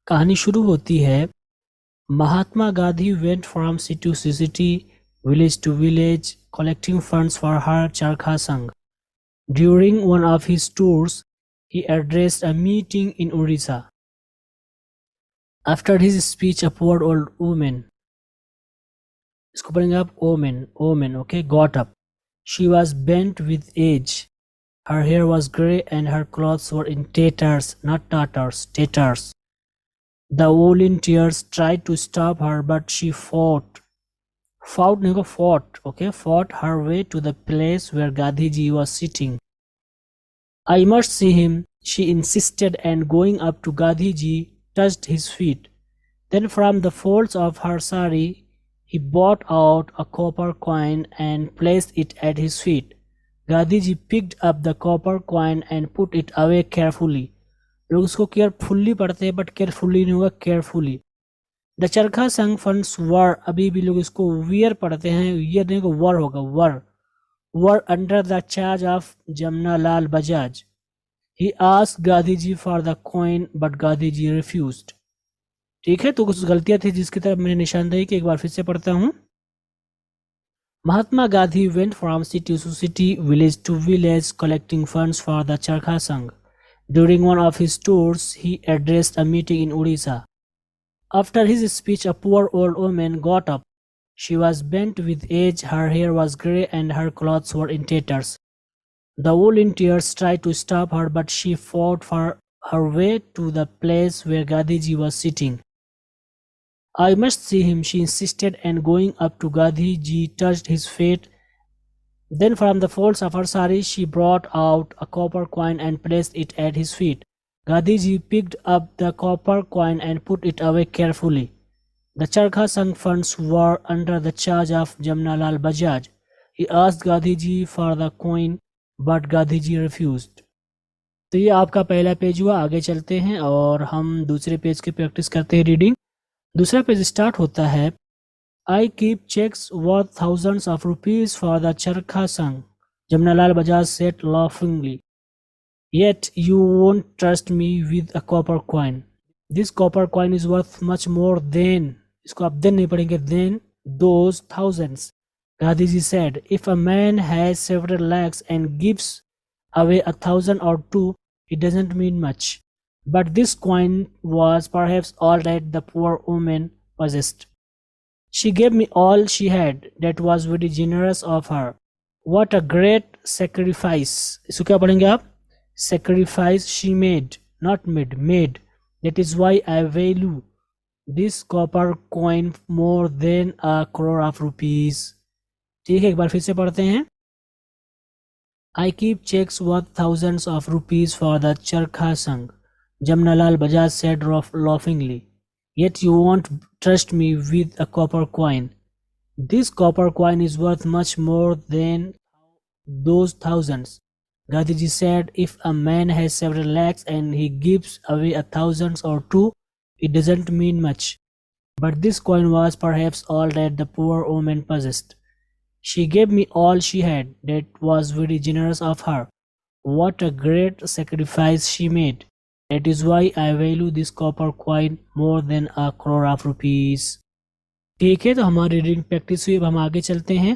کہانی شروع ہوتی ہے Mahatma Gandhi went from city to city, village to village, collecting funds for her charkha sangh. During one of his tours, he addressed a meeting in Orissa. After his speech, a poor old woman, isko padhenge aap, woman, okay, got up. She was bent with age. Her hair was grey and her clothes were in tatters, not tatters, tatters. The volunteers tried to stop her, but she fought her way to the place where Gandhiji was sitting. I must see him, she insisted, and going up to Gandhiji, touched his feet. Then from the folds of her sari, he brought out a copper coin and placed it at his feet. Gandhiji picked up the copper coin and put it away carefully. लोग इसको carefully पढ़ते हैं but carefully नहीं होगा, carefully. The चरखा संघ funds वर, अभी भी लोग इसको वियर पढ़ते हैं, वियर नहीं होगा, वर होगा, वर under the charge of Jamuna Lal Bajaj. He asked Gandhi for the coin but Gandhi ji refused. ठीक है, तो कुछ गलतियां थी जिसकी तरफ मैंने निशानदेही की, एक बार फिर से पढ़ता हूँ. Mahatma Gandhi went from city to city, village to village, collecting funds for the Charkha Sangh. During one of his tours, he addressed a meeting in Orissa. After his speech, a poor old woman got up. She was bent with age, her hair was grey and her clothes were in tatters. The volunteers tried to stop her, but she fought for her way to the place where Gandhiji was sitting. I must see him, she insisted, and going up to Gandhiji, touched his feet. Then from the folds of her sari, she brought out a copper coin and placed it at his feet. Gandhiji picked up the copper coin and put it away carefully. The Charkha Sangh funds were under the charge of Jamna Lal Bajaj. He asked Gandhiji for the coin, but Gandhiji refused. तो ये आपका पहला page हुआ. आगे चलते हैं और हम दूसरे पेज की प्रैक्टिस करते हैं रीडिंग. दूसरा पेज स्टार्ट होता है I keep checks worth thousands of rupees for the Charkha Sangh, Jamnalal Bajaj said laughingly. Yet you won't trust me with a copper coin. This copper coin is worth much more than, isko aap then nahi padhenge, than those thousands. Gandhiji said, if a man has several lakhs and gives away 1,000 or 2, it doesn't mean much. But this coin was perhaps all that the poor woman possessed. She gave me all she had. That was very generous of her. What a great sacrifice. इसको क्या पढ़ेंगे आप? Sacrifice she made, not made. That is why I value this copper coin more than a crore of rupees. ठीक है, एक बार फिर से पढ़ते हैं. I keep checks worth thousands of rupees for the Charkha Sangh, Jamnalal Bajaj said laughingly. Yet you won't trust me with a copper coin. This copper coin is worth much more than those thousands. Gandhiji said, if a man has several lakhs and he gives away 1,000 or 2, it doesn't mean much. But this coin was perhaps all that the poor woman possessed. She gave me all she had. That was very generous of her. What a great sacrifice she made. That is why I value this copper coin more than a crore of rupees. ठीक है, तो हमारी reading practice हुई. अब हम आगे चलते हैं.